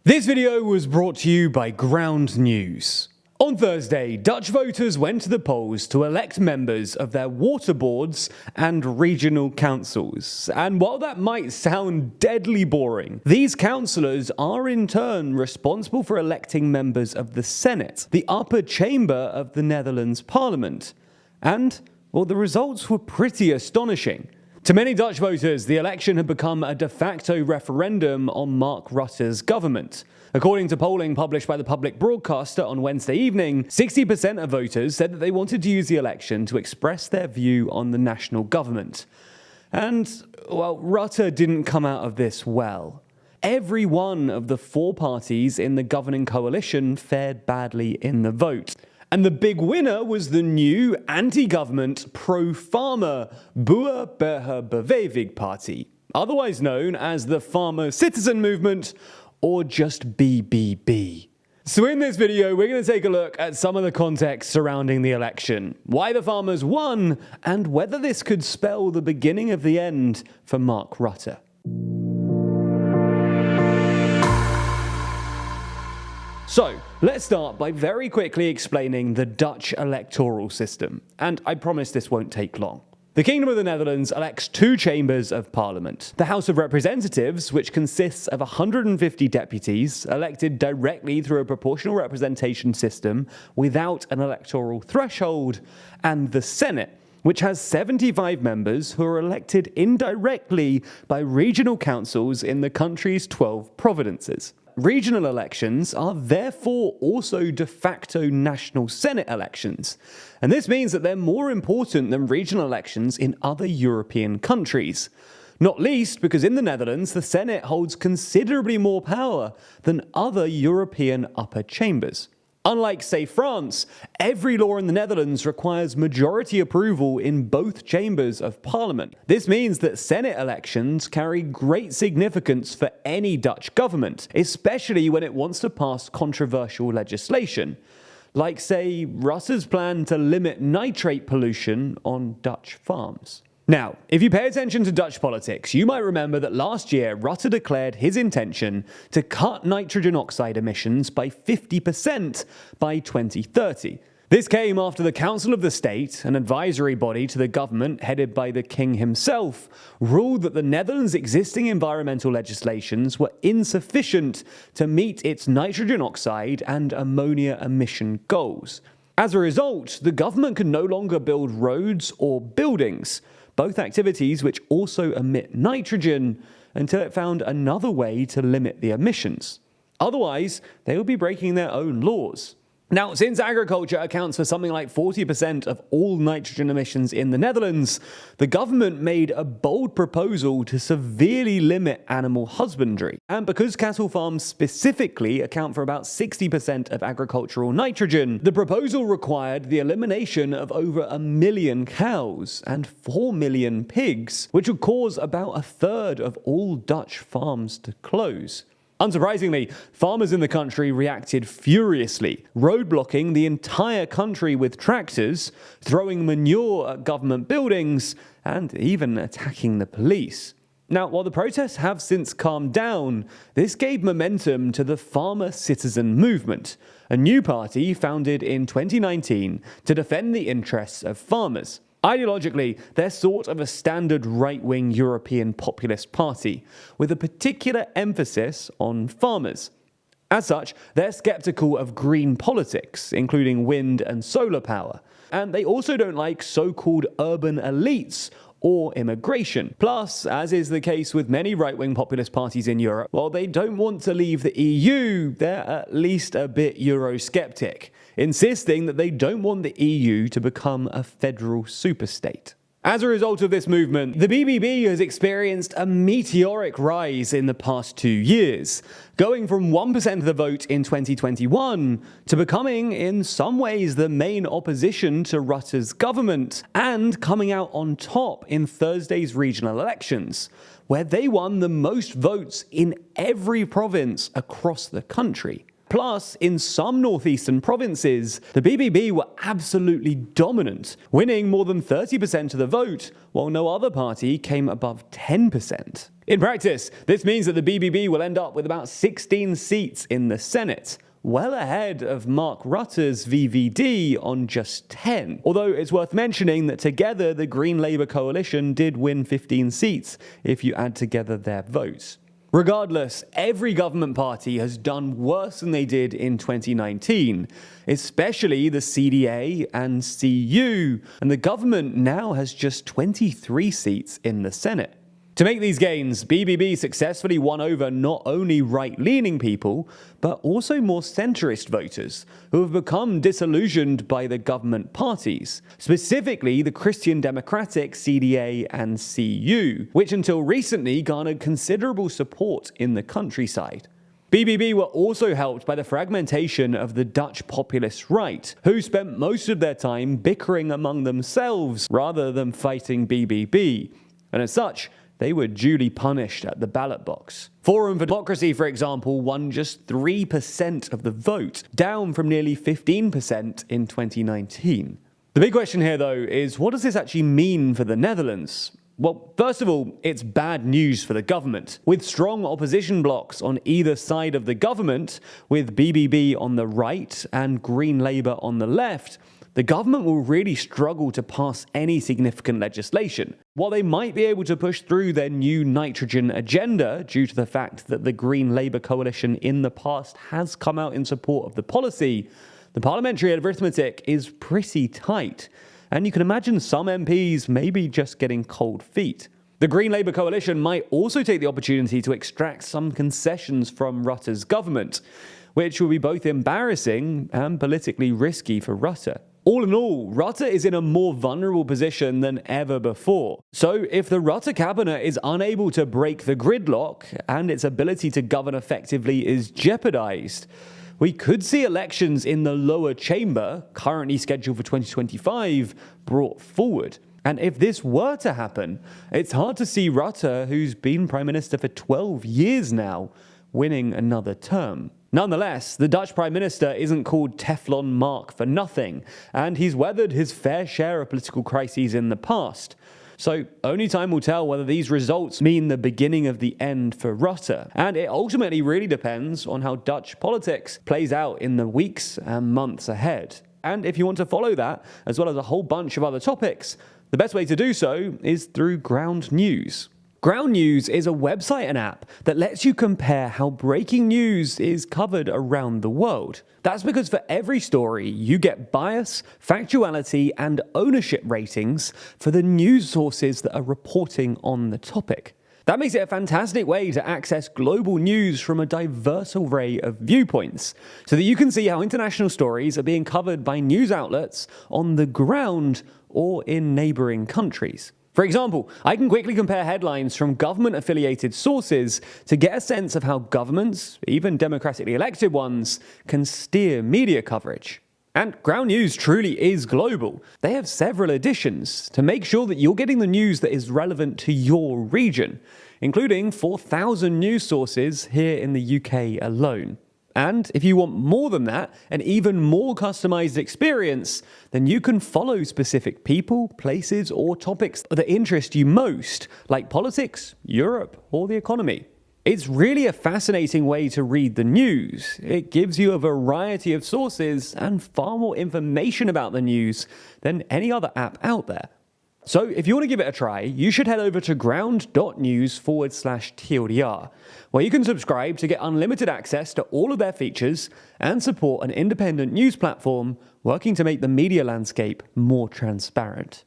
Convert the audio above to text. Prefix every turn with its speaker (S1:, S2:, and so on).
S1: This video was brought to you by Ground News. On Thursday, Dutch voters went to the polls to elect members of their water boards and regional councils. And while that might sound deadly boring, these councillors are in turn responsible for electing members of the Senate, the upper chamber of the Netherlands Parliament. And, well, the results were pretty astonishing. To many Dutch voters, the election had become a de facto referendum on Mark Rutte's government. According to polling published by the public broadcaster on Wednesday evening, 60% of voters said that they wanted to use the election to express their view on the national government. And, well, Rutte didn't come out of this well. Every one of the four parties in the governing coalition fared badly in the vote. And the big winner was the new anti-government pro-farmer Boer-Burgerbeweging Party, otherwise known as the Farmer Citizen Movement, or just BBB. So in this video, we're going to take a look at some of the context surrounding the election, why the farmers won, and whether this could spell the beginning of the end for Mark Rutte. So, let's start by very quickly explaining the Dutch electoral system, and I promise this won't take long. The Kingdom of the Netherlands elects two chambers of parliament. The House of Representatives, which consists of 150 deputies, elected directly through a proportional representation system without an electoral threshold, and the Senate, which has 75 members who are elected indirectly by regional councils in the country's 12 provinces. Regional elections are therefore also de facto national Senate elections, and this means that they're more important than regional elections in other European countries. Not least because in the Netherlands, the Senate holds considerably more power than other European upper chambers. Unlike, say, France, every law in the Netherlands requires majority approval in both chambers of parliament. This means that Senate elections carry great significance for any Dutch government, especially when it wants to pass controversial legislation, like, say, Rutte's plan to limit nitrate pollution on Dutch farms. Now, if you pay attention to Dutch politics, you might remember that last year Rutte declared his intention to cut nitrogen oxide emissions by 50% by 2030. This came after the Council of the State, an advisory body to the government headed by the king himself, ruled that the Netherlands' existing environmental legislations were insufficient to meet its nitrogen oxide and ammonia emission goals. As a result, the government could no longer build roads or buildings, both activities which also emit nitrogen, until it found another way to limit the emissions. Otherwise, they would be breaking their own laws. Now, since agriculture accounts for something like 40% of all nitrogen emissions in the Netherlands, the government made a bold proposal to severely limit animal husbandry. And because cattle farms specifically account for about 60% of agricultural nitrogen, the proposal required the elimination of over 1 million cows and 4 million pigs, which would cause about a third of all Dutch farms to close. Unsurprisingly, farmers in the country reacted furiously, roadblocking the entire country with tractors, throwing manure at government buildings, and even attacking the police. Now, while the protests have since calmed down, this gave momentum to the Farmer Citizen Movement, a new party founded in 2019 to defend the interests of farmers. Ideologically, they're sort of a standard right-wing European populist party, with a particular emphasis on farmers. As such, they're skeptical of green politics, including wind and solar power, and they also don't like so-called urban elites or immigration. Plus, as is the case with many right-wing populist parties in Europe, while they don't want to leave the EU, they're at least a bit Eurosceptic, insisting that they don't want the EU to become a federal superstate. As a result of this movement, the BBB has experienced a meteoric rise in the past 2 years, going from 1% of the vote in 2021 to becoming, in some ways, the main opposition to Rutte's government, and coming out on top in Thursday's regional elections, where they won the most votes in every province across the country. Plus, in some northeastern provinces, the BBB were absolutely dominant, winning more than 30% of the vote, while no other party came above 10%. In practice, this means that the BBB will end up with about 16 seats in the Senate, well ahead of Mark Rutte's VVD on just 10. Although it's worth mentioning that together the Green Labour coalition did win 15 seats if you add together their votes. Regardless, every government party has done worse than they did in 2019, especially the CDA and CU, and the government now has just 23 seats in the Senate. To make these gains, BBB successfully won over not only right-leaning people, but also more centrist voters, who have become disillusioned by the government parties, specifically the Christian Democratic CDA and CU, which until recently garnered considerable support in the countryside. BBB were also helped by the fragmentation of the Dutch populist right, who spent most of their time bickering among themselves rather than fighting BBB, and as such, they were duly punished at the ballot box. Forum for Democracy, for example, won just 3% of the vote, down from nearly 15% in 2019. The big question here, though, is what does this actually mean for the Netherlands? Well, first of all, it's bad news for the government. With strong opposition blocs on either side of the government, with BBB on the right and Green Labour on the left, the government will really struggle to pass any significant legislation. While they might be able to push through their new nitrogen agenda due to the fact that the Green Labour coalition in the past has come out in support of the policy, the parliamentary arithmetic is pretty tight, and you can imagine some MPs maybe just getting cold feet. The Green Labour coalition might also take the opportunity to extract some concessions from Rutte's government, which will be both embarrassing and politically risky for Rutte. All in all, Rutte is in a more vulnerable position than ever before. So if the Rutte cabinet is unable to break the gridlock and its ability to govern effectively is jeopardized, we could see elections in the lower chamber, currently scheduled for 2025, brought forward. And if this were to happen, it's hard to see Rutte, who's been Prime Minister for 12 years now, winning another term. Nonetheless, the Dutch Prime Minister isn't called Teflon Mark for nothing, and he's weathered his fair share of political crises in the past. So only time will tell whether these results mean the beginning of the end for Rutte, and it ultimately really depends on how Dutch politics plays out in the weeks and months ahead. And if you want to follow that, as well as a whole bunch of other topics, the best way to do so is through Ground News. Ground News is a website and app that lets you compare how breaking news is covered around the world. That's because for every story, you get bias, factuality, and ownership ratings for the news sources that are reporting on the topic. That makes it a fantastic way to access global news from a diverse array of viewpoints, so that you can see how international stories are being covered by news outlets on the ground or in neighboring countries. For example, I can quickly compare headlines from government-affiliated sources to get a sense of how governments, even democratically elected ones, can steer media coverage. And Ground News truly is global. They have several editions to make sure that you're getting the news that is relevant to your region, including 4,000 news sources here in the UK alone. And if you want more than that, an even more customized experience, then you can follow specific people, places, or topics that interest you most, like politics, Europe, or the economy. It's really a fascinating way to read the news. It gives you a variety of sources and far more information about the news than any other app out there. So if you want to give it a try, you should head over to ground.news/TLDR, where you can subscribe to get unlimited access to all of their features and support an independent news platform working to make the media landscape more transparent.